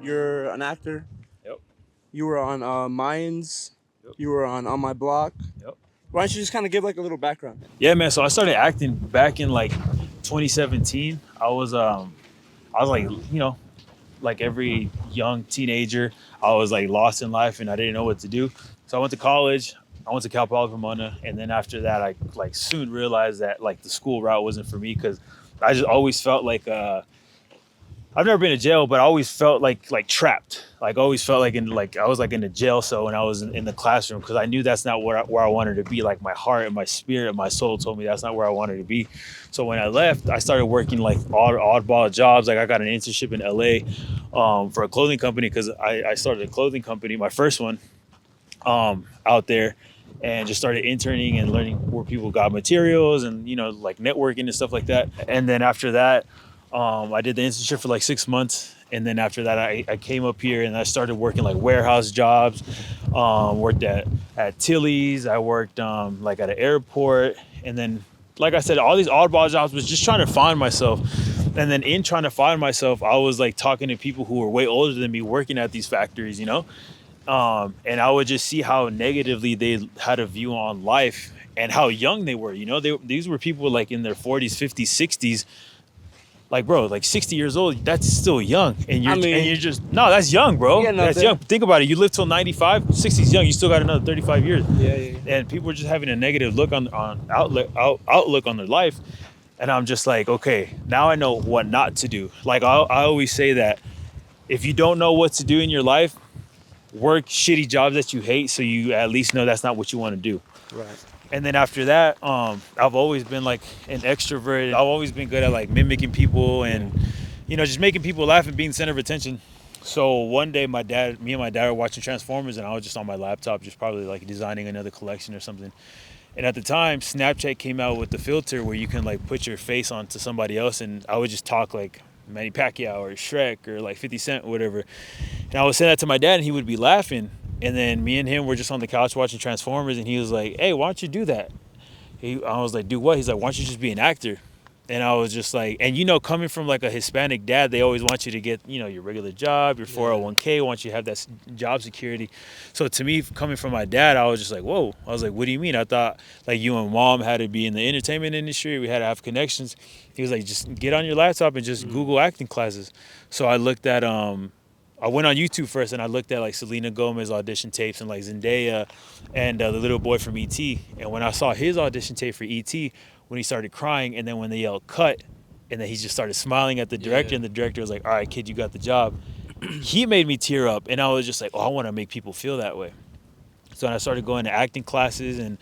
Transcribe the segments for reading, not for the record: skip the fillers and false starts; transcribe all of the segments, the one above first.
You're an actor. Yep. You were on Mayans. Yep. You were on My Block. Yep. Why don't you just kind of give like a little background? Yeah, man. So I started acting back in like 2017. I was like, like every young teenager, I was like lost in life and I didn't know what to do. So I went to college. I went to Cal Poly Pomona, and then after that, I like soon realized that like the school route wasn't for me because I just always felt like I've never been to jail, but I always felt like trapped. Like I always felt like I was like in a jail cell when I was in the classroom because I knew that's not where I wanted to be. Like my heart and my spirit and my soul told me that's not where I wanted to be. So when I left, I started working like oddball jobs. Like I got an internship in LA for a clothing company because I started a clothing company, my first one, out there, and just started interning and learning where people got materials and like networking and stuff like that. And then after that, I did the internship for like 6 months, and then after that, I came up here and I started working like warehouse jobs. Worked at Tilly's. I worked like at an airport, and then like I said, all these oddball jobs was just trying to find myself. And then in trying to find myself, I was like talking to people who were way older than me working at these factories, and I would just see how negatively they had a view on life and how young they were. These were people like in their 40s, 50s, 60s. Like, bro, like 60 years old, that's still young. And you're just, no, that's young, bro. Yeah, no, that's young. Think about it. You live till 95, 60 is young. You still got another 35 years. Yeah. And people are just having a negative look on outlook on their life. And I'm just like, okay, now I know what not to do. Like I always say that if you don't know what to do in your life, work shitty jobs that you hate so you at least know that's not what you want to do. Right. And then after that, I've always been like an extrovert. I've always been good at like mimicking people and, just making people laugh and being the center of attention. So one day me and my dad were watching Transformers, and I was just on my laptop, just probably like designing another collection or something. And at the time, Snapchat came out with the filter where you can like put your face onto somebody else, and I would just talk like Manny Pacquiao or Shrek or like 50 Cent or whatever. And I would send that to my dad, and he would be laughing. And then me and him were just on the couch watching Transformers, and he was like, "Hey, why don't you do that?" I was like, "Do what?" He's like, "Why don't you just be an actor?" And I was just like, and coming from like a Hispanic dad, they always want you to get, your regular job, your 401k, want you to have that job security. So to me, coming from my dad, I was just like, whoa. I was like, what do you mean? I thought like you and mom had to be in the entertainment industry. We had to have connections. He was like, just get on your laptop and just Google acting classes. So I looked at, I went on YouTube first and I looked at like Selena Gomez audition tapes and like Zendaya and the little boy from E.T. And when I saw his audition tape for E.T., when he started crying and then when they yelled cut and then he just started smiling at the director and the director was like, all right, kid, you got the job. He made me tear up and I was just like, oh, I want to make people feel that way. So I started going to acting classes and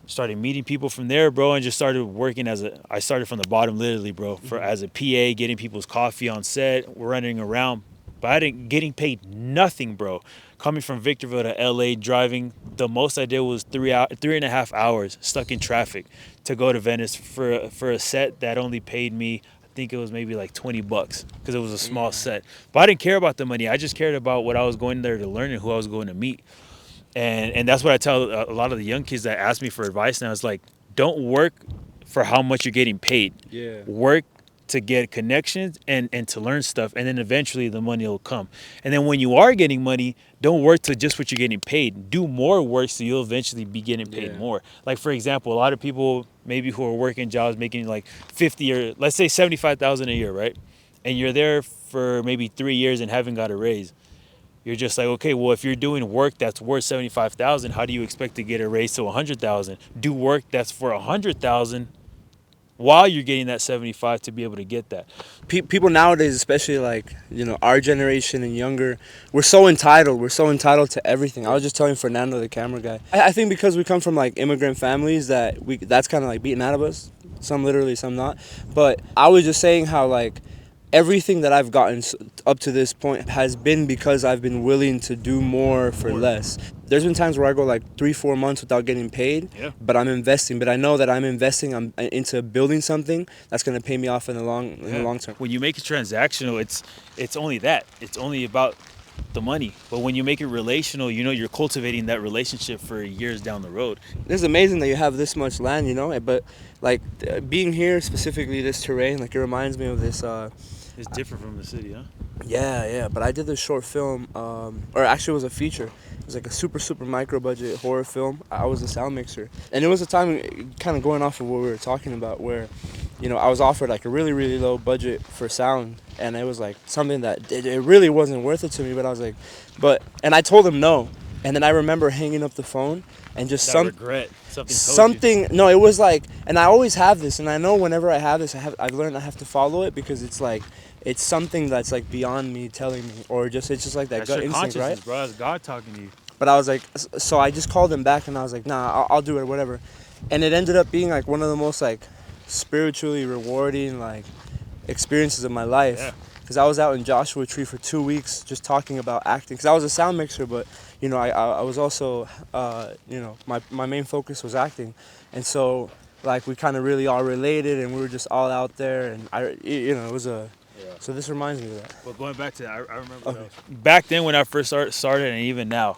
started meeting people from there, bro, and just started working I started from the bottom literally, bro, as a PA, getting people's coffee on set, running around. But I didn't getting paid nothing, bro. Coming from Victorville to LA, driving, the most I did was 3.5 hours stuck in traffic to go to Venice for a set that only paid me, I think it was maybe like $20 because it was a small set. But I didn't care about the money. I just cared about what I was going there to learn and who I was going to meet. And that's what I tell a lot of the young kids that ask me for advice now. It's like, don't work for how much you're getting paid. Yeah. Work to get connections and to learn stuff, and then eventually the money will come. And then when you are getting money, don't work to just what you're getting paid. Do more work so you'll eventually be getting paid more. Like for example, a lot of people maybe who are working jobs making like 50 or let's say 75,000 a year, right? And you're there for maybe 3 years and haven't got a raise. You're just like, okay, well, if you're doing work that's worth 75,000, how do you expect to get a raise to 100,000? Do work that's for 100,000 while you're getting that 75 to be able to get that. People nowadays, especially like our generation and younger, we're so entitled. We're so entitled to everything. I was just telling Fernando, the camera guy, I think because we come from like immigrant families that's kind of like beaten out of us. Some literally, some not. But I was just saying how like everything that I've gotten up to this point has been because I've been willing to do more for less. There's been times where I go like 3-4 months without getting paid, but I'm investing. But I know that I'm investing into building something that's going to pay me off in the long term. When you make it transactional, it's only that. It's only about the money. But when you make it relational, you're cultivating that relationship for years down the road. It's amazing that you have this much land, but like being here, specifically this terrain, like it reminds me of this It's different from the city, huh? Yeah. But I did this short film, or actually it was a feature. It was like a super micro budget horror film. I was a sound mixer, and it was a time, kind of going off of what we were talking about, where, I was offered like a really low budget for sound, and it was like something that it really wasn't worth it to me. But I was like, and I told him no, and then I remember hanging up the phone and just That regret. Something told you. no, it was like, and I always have this, and I know whenever I have this, I've learned I have to follow it, because it's like, it's something that's like beyond me telling me, or just it's just like that That's gut your instinct, right? consciousness, bro. That's God talking to you. But I was like, so I just called him back, and I was like, nah, I'll do it, whatever. And it ended up being like one of the most like spiritually rewarding like experiences of my life. Yeah. Because I was out in Joshua Tree for 2 weeks just talking about acting. Because I was a sound mixer, but I was also my main focus was acting, and so like we kind of really all related, and we were just all out there, and it was a. Yeah. So this reminds me of that. But going back to that, I remember Okay. back then when I first started, and even now,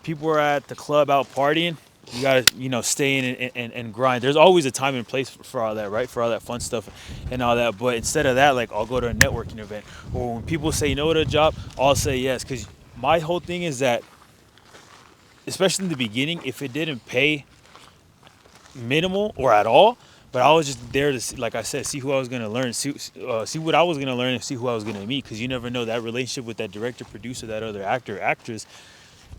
people were at the club out partying. You gotta, stay in and grind. There's always a time and place for all that, right? For all that fun stuff and all that. But instead of that, like, I'll go to a networking event. Or when people say no to a job, I'll say yes. Because my whole thing is that, especially in the beginning, if it didn't pay minimal or at all, but I was just there to see, like I said, see who I was gonna learn, see what I was gonna learn, and see who I was gonna meet. Because you never know, that relationship with that director, producer, that other actor, actress,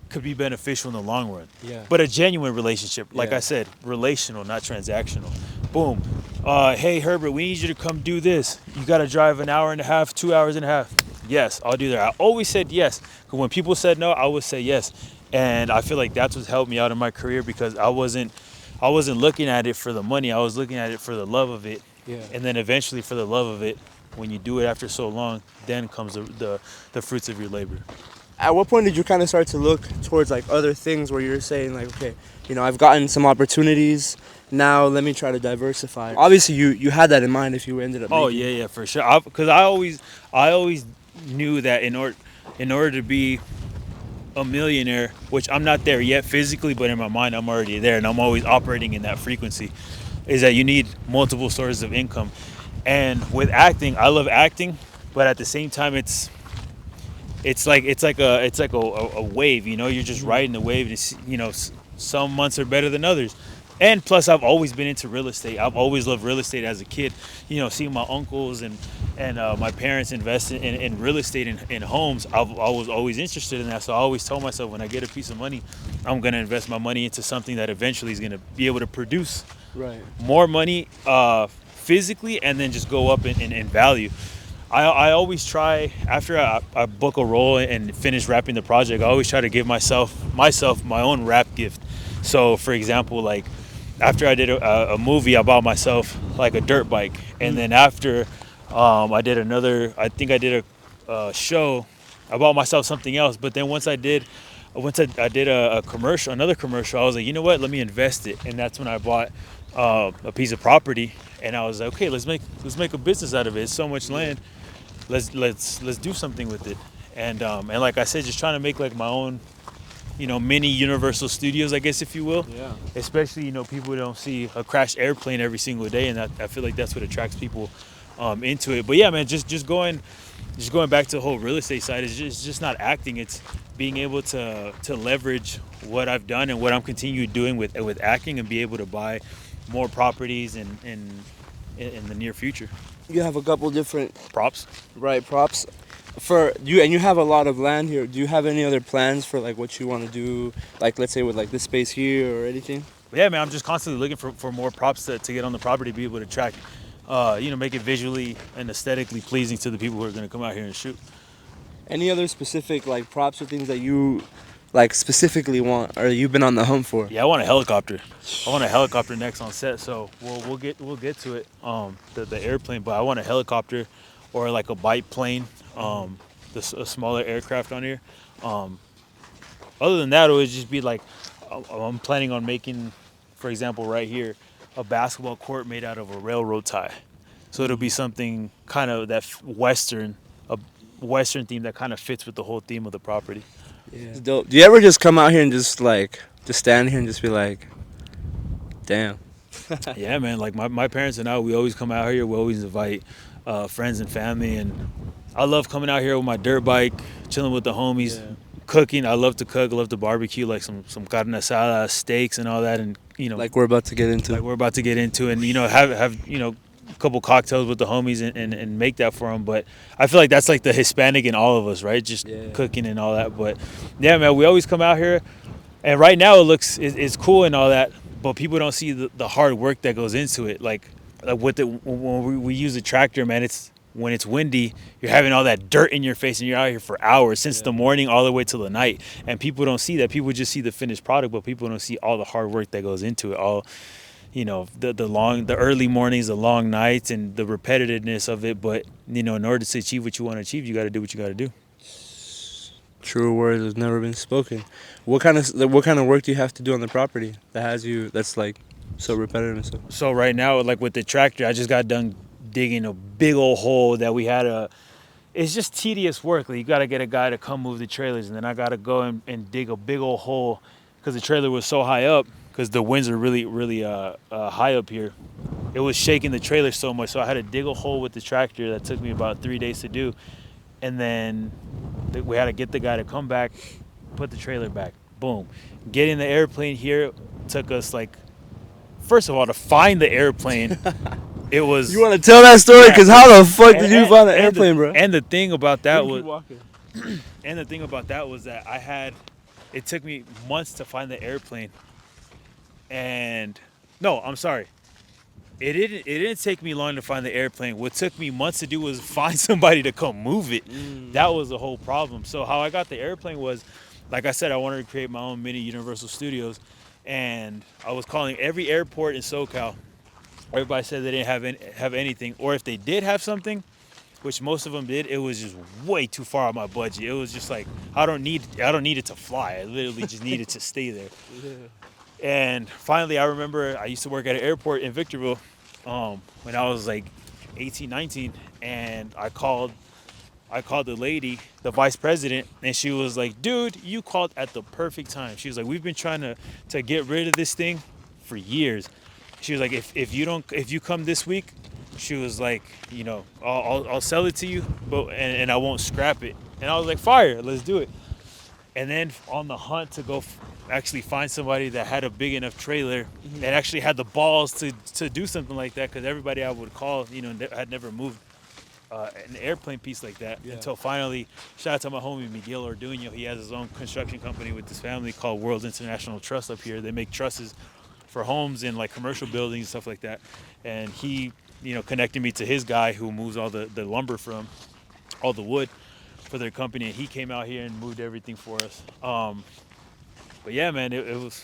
could be beneficial in the long run. Yeah. But a genuine relationship, like Yeah. I said, relational, not transactional. Boom. Hey Herbert, we need you to come do this. You got to drive an hour and a half, 2 hours and a half. Yes, I'll do that. I always said yes. Because when people said no, I would say yes. And I feel like that's what's helped me out in my career, because I wasn't looking at it for the money. I was looking at it for the love of it. Yeah. And then eventually, for the love of it, when you do it after so long, then comes the fruits of your labor. At what point did you kind of start to look towards like other things where you're saying like, okay, I've gotten some opportunities, now let me try to diversify? Obviously you had that in mind if you ended up Oh making yeah, for sure. Because I always knew that in order to be a millionaire, which I'm not there yet physically, but in my mind I'm already there, and I'm always operating in that frequency, is that you need multiple sources of income. And with acting, I love acting, but at the same time, it's like a wave. You're just riding the wave. And some months are better than others. And plus, I've always been into real estate. I've always loved real estate as a kid. Seeing my uncles and my parents invest in real estate in homes. I was always interested in that. So I always told myself, when I get a piece of money, I'm gonna invest my money into something that eventually is gonna be able to produce right. more money physically, and then just go up in value. I always try, after I book a role and finish wrapping the project, I always try to give myself my own wrap gift. So for example, like after I did a movie, I bought myself like a dirt bike, and then after I did a show, I bought myself something else. But then once I did a commercial, another commercial, I was like, you know what, let me invest it. And that's when I bought a piece of property, and I was like, okay, let's make a business out of it. It's so much land. Let's do something with it. And like I said, just trying to make like my own, mini Universal Studios, I guess, if you will. Yeah. Especially, people don't see a crashed airplane every single day, and I feel like that's what attracts people into it. But yeah, man, just going back to the whole real estate side, is just not acting. It's being able to leverage what I've done and what I'm continuing doing with acting, and be able to buy more properties in the near future. You have a couple different Props. props for you, and you have a lot of land here. Do you have any other plans for like what you want to do, like let's say with like this space here or anything? But yeah, man, I'm just constantly looking for more props to get on the property, be able to track, make it visually and aesthetically pleasing to the people who are going to come out here and shoot. Any other specific like props or things that you like specifically want, or you've been on the hunt for? Yeah, I want a helicopter. I want a helicopter next on set. So we'll get to it. The airplane, but I want a helicopter, or like a biplane. A smaller aircraft on here. Other than that, it would just be like, I'm planning on making, for example, right here, a basketball court made out of a railroad tie. So it'll be something kind of that a Western theme that kind of fits with the whole theme of the property. Yeah. It's dope. Do you ever just come out here and just stand here and just be like, damn? Yeah, man. Like my parents and I, we always come out here. We always invite friends and family, and I love coming out here with my dirt bike, chilling with the homies, Yeah. cooking. I love to cook. I love to barbecue, like some carne asada, steaks, and all that. And Like we're about to get into. like we're about to get into, and have a couple cocktails with the homies and make that for them. But I feel like that's like the Hispanic in all of us, right? Just Yeah. cooking and all that. But yeah, man, we always come out here, and right now it's cool and all that, but people don't see the hard work that goes into it. Like with the when we use a tractor, man, it's when it's windy, you're having all that dirt in your face, and you're out here for hours since the morning all the way till the night, and people don't see that. People just see the finished product, but people don't see all the hard work that goes into it. All the early mornings, the long nights, and the repetitiveness of it. But in order to achieve what you want to achieve, you got to do what you got to do. Truer words have never been spoken. What kind of work do you have to do on the property that's like so repetitive and stuff? So right now, like with the tractor, I just got done digging a big old hole that we had a. It's just tedious work. Like you got to get a guy to come move the trailers, and then I got to go and dig a big old hole because the trailer was so high up. Because the winds are really, really high up here. It was shaking the trailer so much, so I had to dig a hole with the tractor that took me about 3 days to do, and then we had to get the guy to come back, put the trailer back. Boom. Getting the airplane here took us like, first of all, to find the airplane. It was. You want to tell that story? Because how the fuck did you find the airplane, bro? And the thing about that was, Keep walking. and the thing about that was that it took me months to find the airplane. And no, I'm sorry. It didn't take me long to find the airplane. What took me months to do was find somebody to come move it. That was the whole problem. So how I got the airplane was, like I said, I wanted to create my own mini Universal Studios, and I was calling every airport in SoCal. Everybody said they didn't have anything, or if they did have something, which most of them did, it was just way too far out my budget. It was just like I don't need it to fly. I literally just need it to stay there. Yeah. And finally, I remember I used to work at an airport in Victorville when I was like 18, 19, and I called the lady, the vice president, and she was like, "Dude, you called at the perfect time." She was like, "We've been trying to get rid of this thing for years." She was like, "If you come this week," she was like, "I'll sell it to you, but and I won't scrap it." And I was like, "Fire, let's do it." And then on the hunt to go actually find somebody that had a big enough trailer and actually had the balls to do something like that, because everybody I would call, had never moved an airplane piece like that until finally, shout out to my homie Miguel Orduño. He has his own construction company with his family called World's International Truss up here. They make trusses for homes and like commercial buildings and stuff like that. And he, connected me to his guy who moves all the lumber from all the wood for their company, and he came out here and moved everything for us. But yeah, man, it was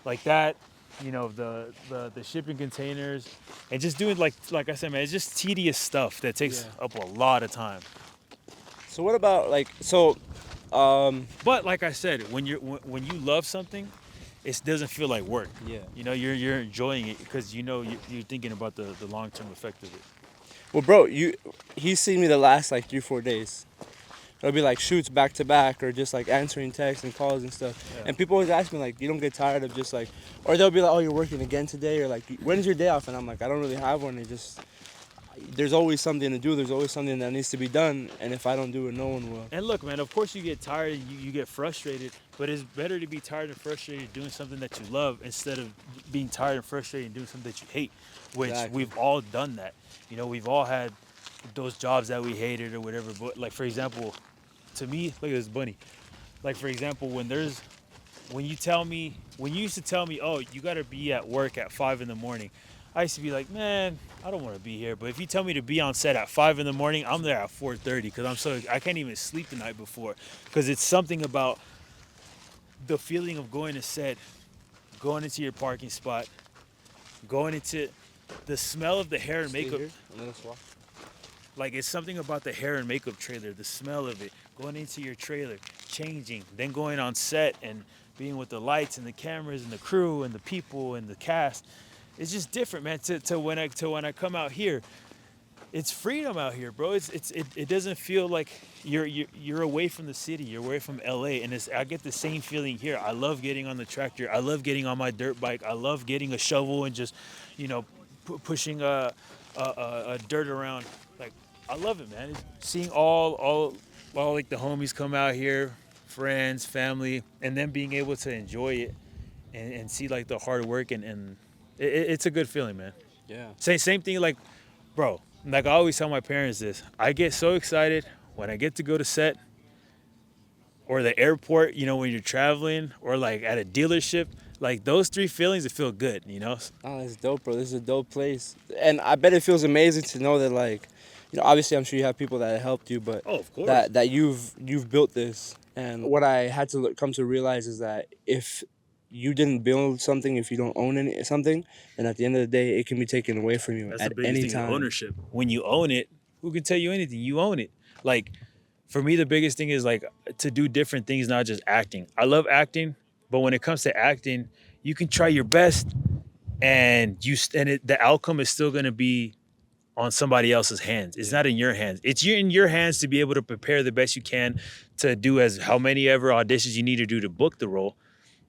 like that. The shipping containers and just doing like I said, man, it's just tedious stuff that takes up a lot of time. So what about But like I said, when you love something, it doesn't feel like work. Yeah. You're enjoying it because you're thinking about the long-term effect of it. Well, bro, he's seen me the last like 3-4 days. It'll be like shoots back to back or just like answering texts and calls and stuff. Yeah. And people always ask me like, you don't get tired of just like, or they'll be like, oh, you're working again today, or like, when's your day off? And I'm like, I don't really have one. There's always something to do. There's always something that needs to be done. And if I don't do it, no one will. And look, man, of course you get tired and you get frustrated, but it's better to be tired and frustrated doing something that you love instead of being tired and frustrated and doing something that you hate, which Exactly. we've all done that. We've all had those jobs that we hated or whatever. But like, for example, to me, look at this bunny. Like, for example, when you used to tell me, oh, you got to be at work at 5 in the morning, I used to be like, man, I don't want to be here. But if you tell me to be on set at 5 in the morning, I'm there at 4:30 because I can't even sleep the night before, because it's something about the feeling of going to set, going into your parking spot, going into the smell of the hair and Stay makeup. here and then let's walk. Like, it's something about the hair and makeup trailer, the smell of it, going into your trailer, changing, then going on set and being with the lights and the cameras and the crew and the people and the cast. It's just different, man, to when I come out here. it's freedom out here, bro. It doesn't feel like you're away from the city. You're away from LA, and I get the same feeling here. I love getting on the tractor. I love getting on my dirt bike. I love getting a shovel and just, you know, pushing a dirt around. Like, I love it, man. Seeing all like the homies come out here, friends, family, and then being able to enjoy it and see like the hard work and it's a good feeling, man. Yeah. Same thing, like, bro. Like I always tell my parents this. I get so excited when I get to go to set or the airport. You know, when you're traveling or like at a dealership. Like those three feelings, it feel good. You know. Oh, that's dope, bro. This is a dope place, and I bet it feels amazing to know that, like, you know, obviously I'm sure you have people that helped you, but Oh, of course. that you've built this. And what I had to come to realize is that if you didn't build something, if you don't own something, then at the end of the day, it can be taken away from you That's at the biggest any thing, time. ownership. When you own it, who can tell you anything? You own it. Like, for me, the biggest thing is like to do different things, not just acting. I love acting, but when it comes to acting, you can try your best, and the outcome is still going to be on somebody else's hands. It's not in your hands. It's in your hands to be able to prepare the best you can to do as how many ever auditions you need to do to book the role.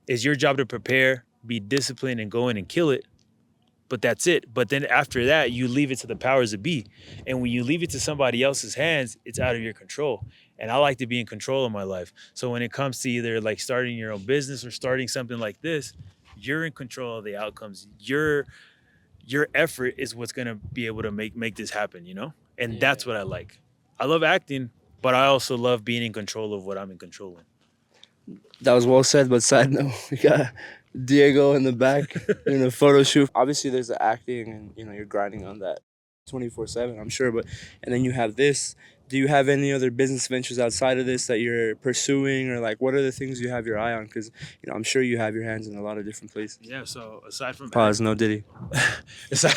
It's your job to prepare, be disciplined, and go in and kill it. But that's it. But then after that, you leave it to the powers that be. And when you leave it to somebody else's hands, it's out of your control. And I like to be in control of my life. So when it comes to either like starting your own business or starting something like this, you're in control of the outcomes. Your effort is what's gonna be able to make this happen, you know? And Yeah. that's what I like. I love acting, but I also love being in control of what I'm in control in. That was well said, but side note, we got Diego in the back in a photo shoot. Obviously, there's the acting, and you know you're grinding on that 24/7. I'm sure, but and then you have this. Do you have any other business ventures outside of this that you're pursuing, or like what are the things you have your eye on? Because you know I'm sure you have your hands in a lot of different places. Yeah, so aside from Pause. No Diddy. aside,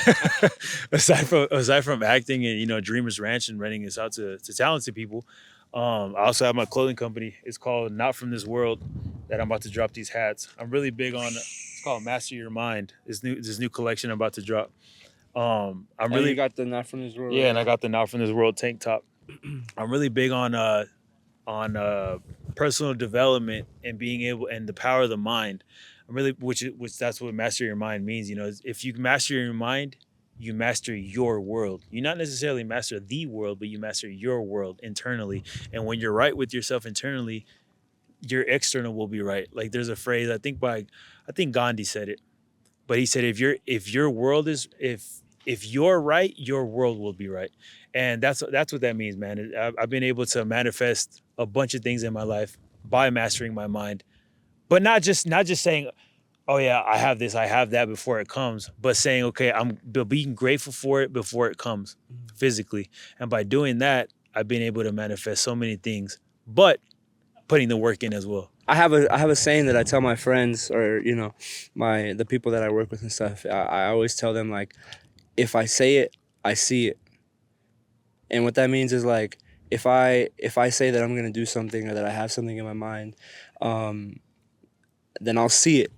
aside from acting and Dreamers Ranch and renting this out to talented people, I also have my clothing company. It's called Not From This World. That I'm about to drop these hats. I'm really big on. It's called Master Your Mind. This new collection I'm about to drop. I'm And really you got the Not From This World. yeah, and I got the Not From This World tank top. I'm really big on personal development and being able and the power of the mind. I'm really which that's what master your mind means. If you master your mind, you master your world. You not necessarily master the world, but you master your world internally. And when you're right with yourself internally, your external will be right. Like there's a phrase I think Gandhi said it, but he said if your world is if you're right, your world will be right. And that's what that means, man. I've been able to manifest a bunch of things in my life by mastering my mind, but not just saying, oh yeah, I have this, I have that before it comes, but saying, okay, I'm being grateful for it before it comes physically. And by doing that, I've been able to manifest so many things, but putting the work in as well. I have a saying that I tell my friends, or the people that I work with and stuff. I always tell them, like, if I say it, I see it. And what that means is, like, if I say that I'm gonna do something or that I have something in my mind, then I'll see it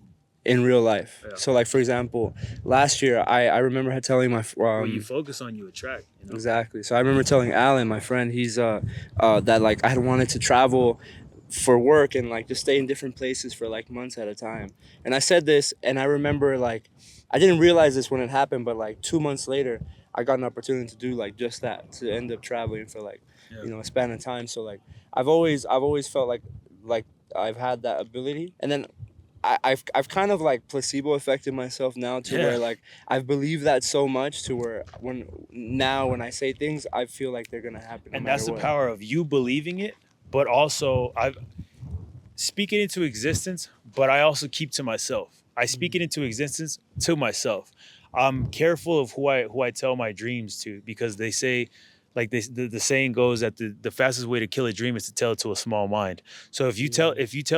in real life. Yeah. So, like, for example, last year I remember telling my What you focus on, you attract. Exactly. So I remember telling Alan, my friend, he's that, like, I had wanted to travel for work and, like, just stay in different places for, like, months at a time. And I said this, and I remember, like, I didn't realize this when it happened, but, like, 2 months later, I got an opportunity to do, like, just that, to end up traveling for, like, a span of time. So, like, I've always felt like I've had that ability. And then I've kind of, like, placebo affected myself now to where, like, I've believed that so much to where when I say things, I feel like they're gonna happen. And that's the power of you believing it, but also I speak it into existence, but I also keep to myself. I speak it into existence to myself. I'm careful of who I tell my dreams to, because they say, like the saying goes that the fastest way to kill a dream is to tell it to a small mind. So if you tell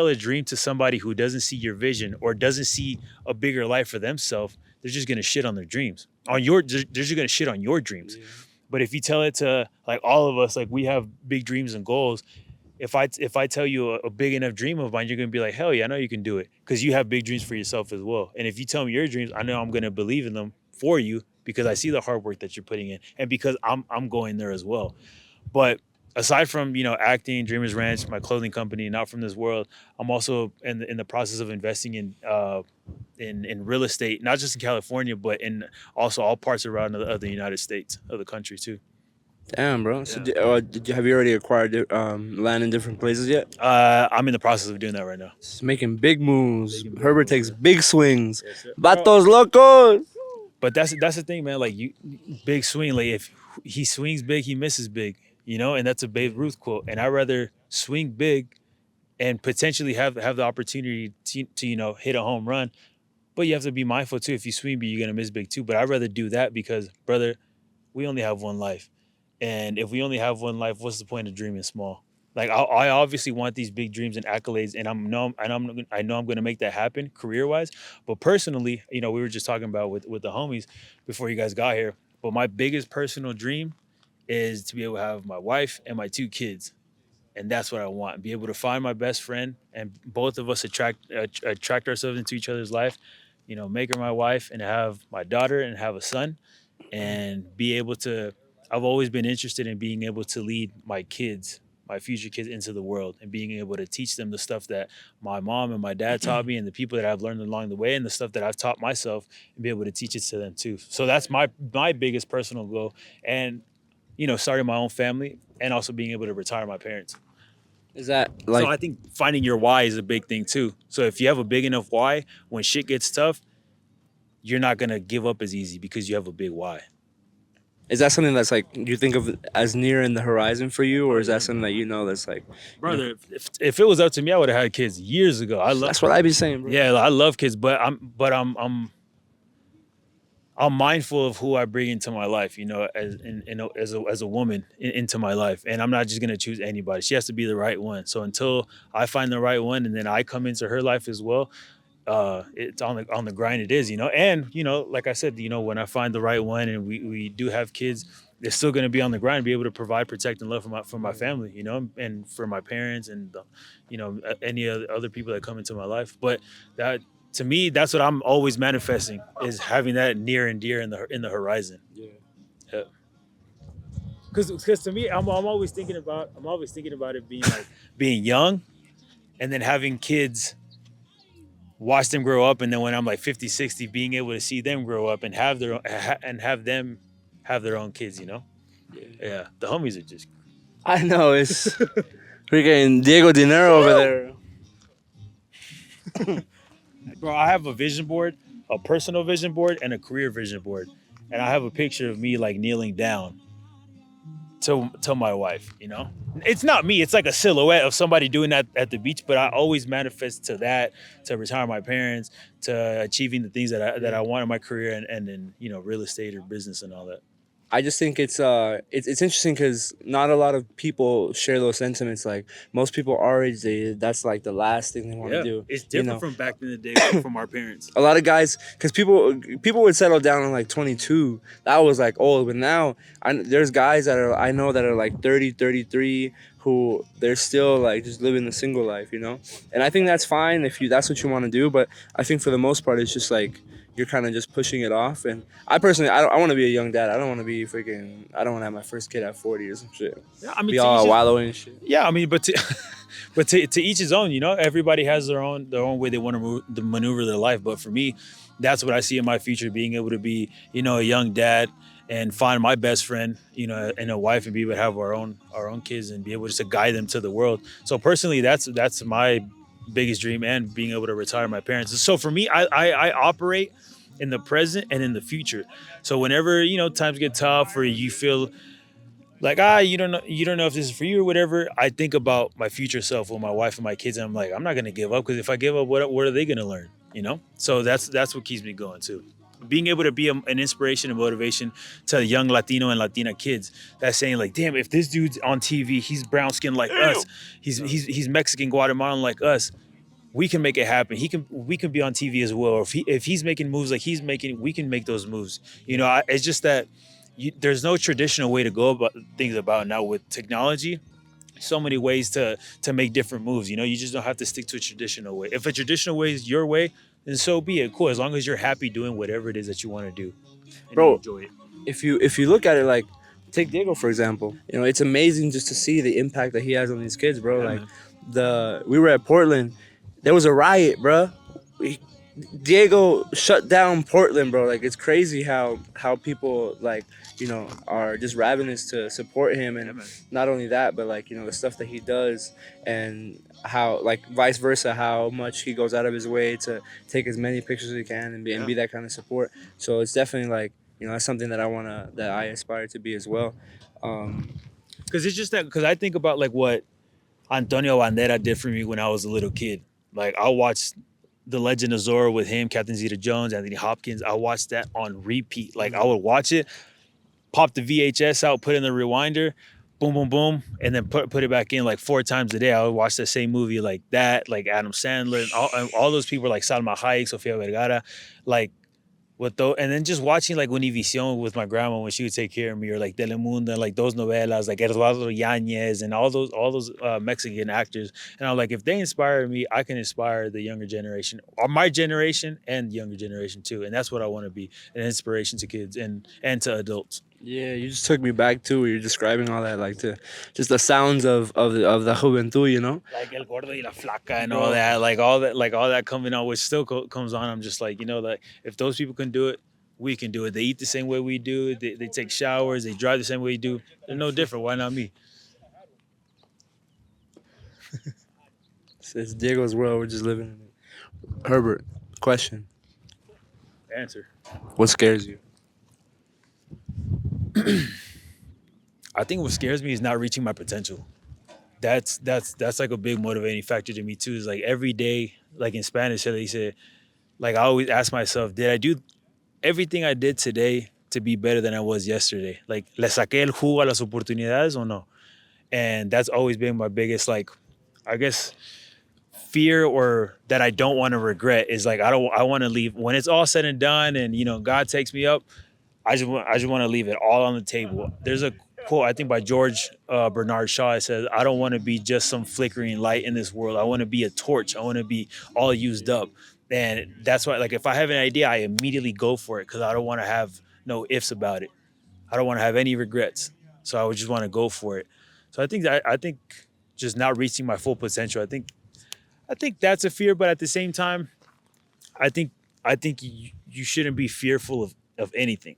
a dream to somebody who doesn't see your vision or doesn't see a bigger life for themselves, they're just gonna shit on their dreams. They're just gonna shit on your dreams. Yeah. But if you tell it to, like, all of us, like, we have big dreams and goals. If I tell you a big enough dream of mine, you're gonna be like, hell yeah, I know you can do it, because you have big dreams for yourself as well. And if you tell me your dreams, I know I'm gonna believe in them for you, because I see the hard work that you're putting in, and because I'm going there as well. But aside from acting, Dreamers Ranch, my clothing company, Not From This World, I'm also in the process of investing in real estate, not just in California, but in also all parts around the United States, of the country too. Damn, bro. So, Yeah. have you already acquired land in different places yet? I'm in the process of doing that right now. Just making big moves. Making big Herbert moves, takes yeah. big swings. Yes, sir. Bro, Vatos locos. but that's the thing, man. Like, you, big swing. Like, if he swings big, he misses big. And that's a Babe Ruth quote. And I'd rather swing big and potentially have the opportunity to hit a home run. But you have to be mindful too. If you swing big, you're gonna miss big too. But I'd rather do that because, brother, we only have one life, and if we only have one life, what's the point of dreaming small? Like, I obviously want these big dreams and accolades, and I know I'm going to make that happen career wise. But personally, we were just talking about with the homies before you guys got here. But my biggest personal dream is to be able to have my wife and my two kids, and that's what I want. Be able to find my best friend, and both of us attract ourselves into each other's life. Make her my wife, and have my daughter, and have a son, and be able to. I've always been interested in being able to lead my kids, my future kids, into the world, and being able to teach them the stuff that my mom and my dad taught me, and the people that I've learned along the way, and the stuff that I've taught myself, and be able to teach it to them too. So that's my biggest personal goal, and starting my own family, and also being able to retire my parents. Is that So like? I think finding your why is a big thing too. So if you have a big enough why, when shit gets tough, you're not gonna give up as easy because you have a big why. Is that something that's like you think of as near in the horizon for you, or is that something that that's like? Brother, if it was up to me, I would have had kids years ago. I love That's what I be saying, bro. Yeah, I love kids, but I'm mindful of who I bring into my life, as a woman into my life, and I'm not just gonna choose anybody. She has to be the right one. So until I find the right one, and then I come into her life as well, it's on the grind. It is, and like I said, when I find the right one, and we do have kids, it's still gonna be on the grind, be able to provide, protect, and love for my family, and for my parents, and any other people that come into my life. But that, to me, that's what I'm always manifesting, is having that near and dear in the horizon. Yeah. Because to me, I'm always thinking about it being like being young, and then having kids, watch them grow up, and then when I'm like 50, 60, being able to see them grow up and have them have their own kids. Yeah, the homies are just. I know it's freaking Diego Dinero over there. Bro, I have a vision board, a personal vision board, and a career vision board, and I have a picture of me like kneeling down to my wife. It's not me. It's like a silhouette of somebody doing that at the beach. But I always manifest to that, to retire my parents, to achieving the things that I want in my career, and in real estate or business and all that. I just think it's interesting because not a lot of people share those sentiments. Like most people our age, that's like the last thing they want to do. It's different from back in the day, from our parents. A lot of guys, because people would settle down in like 22. That was like old, but now there's guys I know that are like 30, 33 who they're still like just living the single life, And I think that's fine if that's what you want to do. But I think for the most part, it's just like you're kind of just pushing it off. And I personally, I want to be a young dad. I don't want to be freaking. I don't want to have my first kid at 40 or some shit. Yeah, I mean, be all wallowing and shit. Yeah, I mean, but to each his own. Everybody has their own way they want to maneuver their life. But for me, that's what I see in my future: being able to be, a young dad, and find my best friend, and a wife, and be able to have our own kids, and be able just to guide them to the world. So personally, that's my biggest dream, and being able to retire my parents. So for me, I operate in the present and in the future. So whenever times get tough, or you feel like you don't know if this is for you or whatever, I think about my future self with my wife and my kids, and I'm like, I'm not gonna give up, because if I give up, what are they gonna learn? So that's what keeps me going too. Being able to be an inspiration and motivation to young Latino and Latina kids, that's saying like, damn, if this dude's on TV, he's brown skinned like us, he's Mexican, Guatemalan like us, we can make it happen. We can be on TV as well. Or if he's making moves like he's making, we can make those moves. It's just that there's no traditional way to go about things about now with technology. So many ways to make different moves. You just don't have to stick to a traditional way. If a traditional way is your way, then so be it. Cool, as long as you're happy doing whatever it is that you want to do and you Bro, enjoy it. if you look at it, like, take Diego for example. It's amazing just to see the impact that he has on these kids, bro. Yeah, Like, man. we were at Portland, there was a riot, bro. Diego shut down Portland, bro. Like, it's crazy how people, like, are just ravenous to support him. Yeah, And man. not only that, but, like, the stuff that he does, and how, like, vice versa, how much he goes out of his way to take as many pictures as he can, and Yeah. be that kind of support. So it's definitely, like, that's something that I aspire to be as well. um Because it's just that, because I think about like what Antonio Bandera did for me when I was a little kid. Like, I watched The Legend of Zorro with him, Captain Zeta Jones, Anthony Hopkins. I watched that on repeat. Like, I would watch it, pop the VHS out, put in the rewinder, boom, boom, boom, and then put it back in like 4 times a day. I would watch the same movie like that, like Adam Sandler, and all those people, like Salma Hayek, Sofia Vergara, like with those, and then just watching like Univision with my grandma when she would take care of me, or like Telemundo, like those novelas, like Eduardo Yanez, and all those Mexican actors. And I'm like, if they inspire me, I can inspire the younger generation, or my generation and younger generation too. And that's what I want to be, an inspiration to kids and to adults. Yeah, you just took me back to where you're describing all that, like, to just the sounds of the juventud. Like El Gordo y la Flaca and all Bro. that, like all that coming on, which still comes on. I'm just like, like if those people can do it, we can do it. They eat the same way we do. They take showers. They drive the same way we do. They're no different. Why not me? It's Diego's world. We're just living in it. Herbert, question: Answer. what scares you? I think what scares me is not reaching my potential. That's like a big motivating factor to me too. Is like every day, like in Spanish, they say, like I always ask myself, did I do everything I did today to be better than I was yesterday? Like, le saqué el jugo a las oportunidades o no? And that's always been my biggest, like, I guess, fear, or that I don't want to regret, is like I want to leave when it's all said and done, and God takes me up. I just want to leave it all on the table. There's a quote, I think, by George Bernard Shaw. It says, "I don't want to be just some flickering light in this world. I want to be a torch. I want to be all used up." And that's why, like, if I have an idea, I immediately go for it, because I don't want to have no ifs about it. I don't want to have any regrets. So I would just want to go for it. So I think just not reaching my full potential. I think that's a fear, but at the same time, I think you shouldn't be fearful of anything.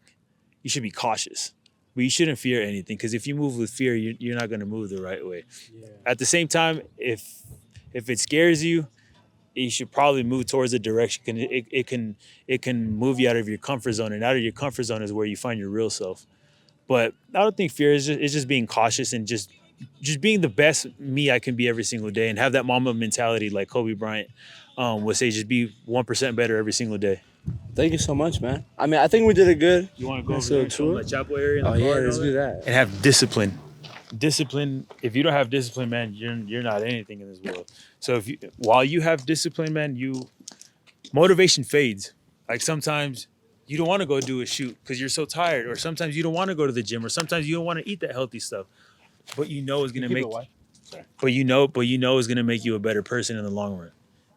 You should be cautious, but you shouldn't fear anything, because if you move with fear, you're not going to move the right way. Yeah. At the same time, if it scares you, you should probably move towards a direction. It can move you out of your comfort zone, and out of your comfort zone is where you find your real self. But I don't think fear is just being cautious, and just being the best me I can be every single day, and have that mama mentality, like Kobe Bryant would say, just be 1% better every single day. Thank you so much, man. I mean, I think we did it good. You want to go Nice over there little and show them tour. the chapel area and Oh the yeah, guard and let's all do that? that. And have discipline. Discipline. If you don't have discipline, man, you're not anything in this world. So while you have discipline, man, motivation fades. Like, sometimes you don't want to go do a shoot because you're so tired, or sometimes you don't want to go to the gym, or sometimes you don't want to eat that healthy stuff. But is gonna make. But is gonna make you a better person in the long run.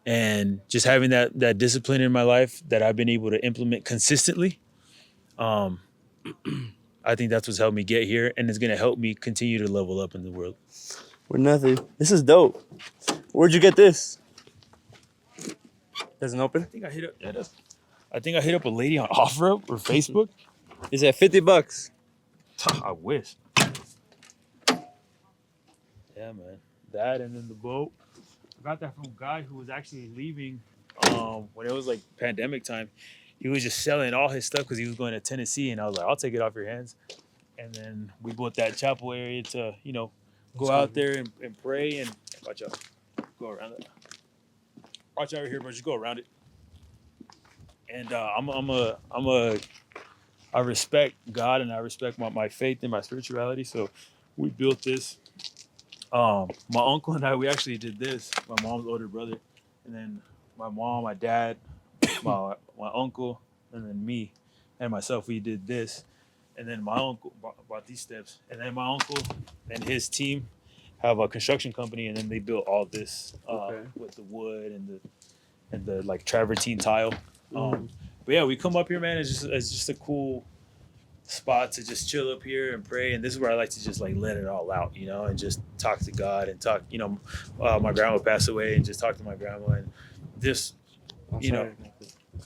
And just having that discipline in my life that I've been able to implement consistently, um, I think that's what's helped me get here, and it's gonna help me continue to level up in the world. We're nothing. This is dope. Where'd you get this? Doesn't open. I think I hit up. Yeah, I think I hit up a lady on OfferUp or Facebook. Is it $50? I wish. Yeah, man. That, and then the boat. I got that from a guy who was actually leaving when it was like pandemic time. He was just selling all his stuff because he was going to Tennessee, and I was like, I'll take it off your hands. And then we bought that chapel area to, go out there and pray, and watch out. Go around it. Watch out here, but just go around it. And I respect God, and I respect my faith and my spirituality. So we built this. My uncle and I, we actually did this. My mom's older brother, and then my mom, my dad, my uncle, and then me and myself. We did this, and then my uncle bought these steps, and then my uncle and his team have a construction company, and then they built all this Okay. with the wood and and the like travertine tile. But yeah, we come up here, man. It's just a cool spot to just chill up here and pray. And this is where I like to just like let it all out, you know, and just talk to God and talk. You know, my grandma passed away, and just talk to my grandma and just, you know,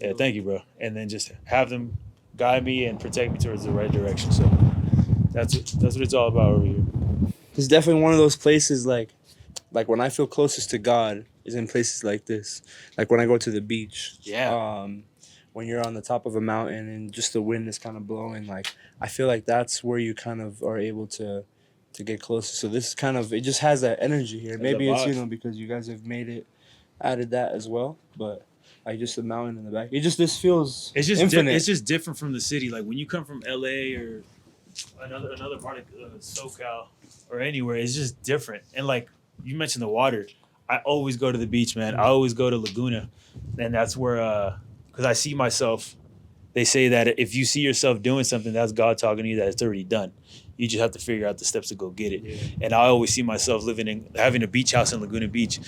yeah, thank you, bro. And then just have them guide me and protect me towards the right direction. So that's what it's all about over here. It's definitely one of those places like when I feel closest to God is in places like this. Like when I go to the beach. Yeah. When you're on the top of a mountain and just the wind is kind of blowing, like I feel like that's where you kind of are able to get closer. So this is kind of, it just has that energy here. Maybe it's, you know, because you guys have added that as well, but like just the mountain in the back. This feels infinite. It's just different from the city. Like when you come from LA or another part of SoCal or anywhere, it's just different. And like you mentioned the water, I always go to the beach, man. I always go to Laguna, and that's where because I see myself. They say that if you see yourself doing something, that's God talking to you, that it's already done. You just have to figure out the steps to go get it. Yeah. And I always see myself having a beach house in Laguna Beach.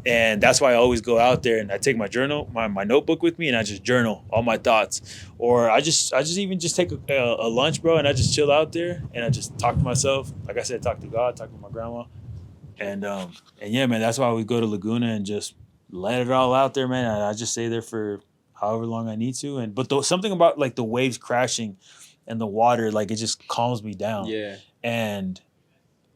And that's why I always go out there and I take my journal, my notebook with me, and I just journal all my thoughts. Or I just even just take a lunch, bro, and I just chill out there and I just talk to myself. Like I said, talk to God, talk to my grandma. And yeah, man, that's why we go to Laguna and just let it all out there, man. And I just stay there for however long I need to. But something about like the waves crashing and the water, like it just calms me down. Yeah. And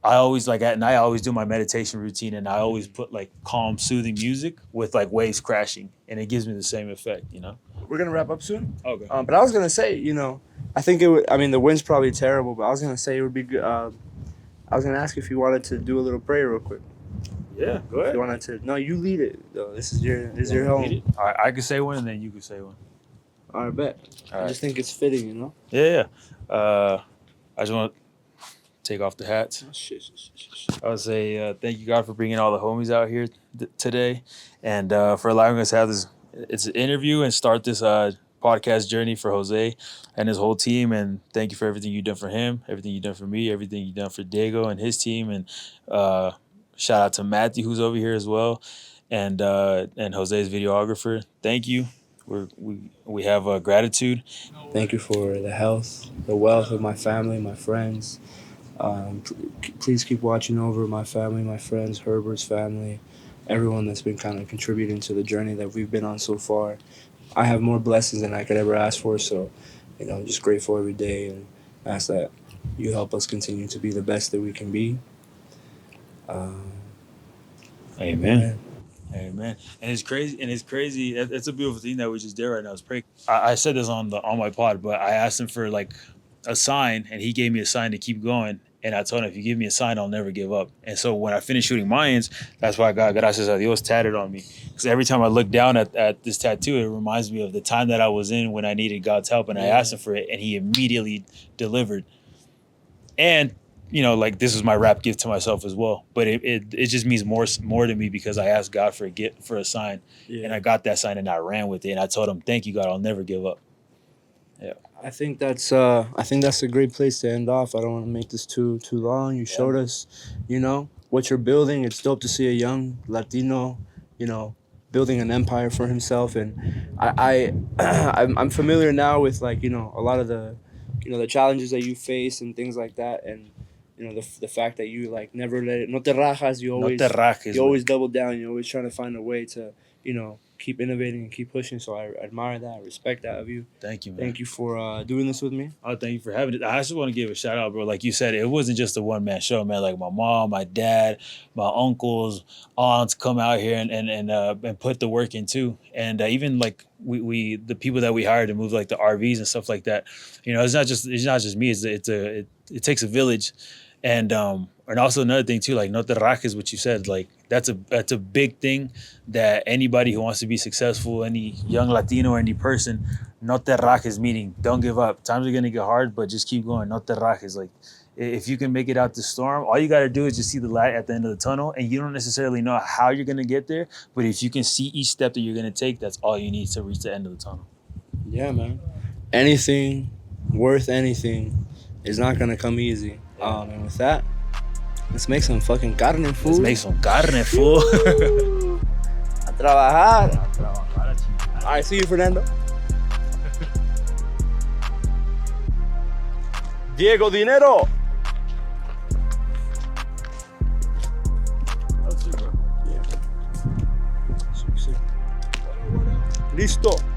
I always like at night, I always do my meditation routine, and I always put like calm, soothing music with like waves crashing, and it gives me the same effect, you know? We're going to wrap up soon. Okay. But I was going to say, you know, I think the wind's probably terrible, but I was going to say it would be good. I was going to ask if you wanted to do a little prayer real quick. Yeah, go ahead. If you wanted to. No, you lead it, though. This is your home. All right, I can say one, and then you can say one. All right, bet. All I just think it's fitting, you know? Yeah. I just want to take off the hats. Oh, shit. I would say thank you, God, for bringing all the homies out here today, and for allowing us to have this. It's an interview and start this podcast journey for Jose and his whole team. And thank you for everything you've done for him, everything you've done for me, everything you've done for Diego and his team. And shout out to Matthew, who's over here as well, and Jose's videographer. Thank you. We have gratitude. Thank you for the health, the wealth of my family, my friends. Please keep watching over my family, my friends, Herbert's family, everyone that's been kind of contributing to the journey that we've been on so far. I have more blessings than I could ever ask for, so you know, I'm just grateful every day and ask that you help us continue to be the best that we can be. Amen. Amen. And it's crazy. It's a beautiful thing that we just did right now. It's pretty. I said this on my pod, but I asked him for like a sign, and he gave me a sign to keep going. And I told him, if you give me a sign, I'll never give up. And so when I finished shooting Mayans, that's why I got Gracias a Dios tatted on me. Because every time I look down at this tattoo, it reminds me of the time that I was in when I needed God's help, and I asked him for it, and he immediately delivered. And you know, like this is my rap gift to myself as well. But it just means more to me because I asked God for a sign, and I got that sign, and I ran with it, and I told him, "Thank you, God, I'll never give up." Yeah, I think that's a great place to end off. I don't want to make this too long. You showed us, you know, what you're building. It's dope to see a young Latino, you know, building an empire for himself, and I'm familiar now with like, you know, a lot of the, you know, the challenges that you face and things like that, and you know, the fact that you like never let it, no te rajas, you always double down, you're always trying to find a way to, you know, keep innovating and keep pushing. So I admire that, I respect that of you. Thank you, man. Thank you for doing this with me. Oh, thank you for having it. I just want to give a shout out, bro. Like you said, it wasn't just a one-man show, man. Like my mom, my dad, my uncles, aunts come out here and put the work in too. And even like we the people that we hired to move like the RVs and stuff like that. You know, it's not just me. It takes a village. And also another thing too, like no te rajes, what you said, like that's a big thing that anybody who wants to be successful, any young Latino or any person, no te rajes, meaning don't give up. Times are gonna get hard, but just keep going. No te rajes, like if you can make it out the storm, all you gotta do is just see the light at the end of the tunnel, and you don't necessarily know how you're gonna get there, but if you can see each step that you're gonna take, that's all you need to reach the end of the tunnel. Yeah, man. Anything worth anything is not gonna come easy. And with that, let's make some fucking carne, fool. A trabajar. All right, see you, Fernando. Diego Dinero. Listo.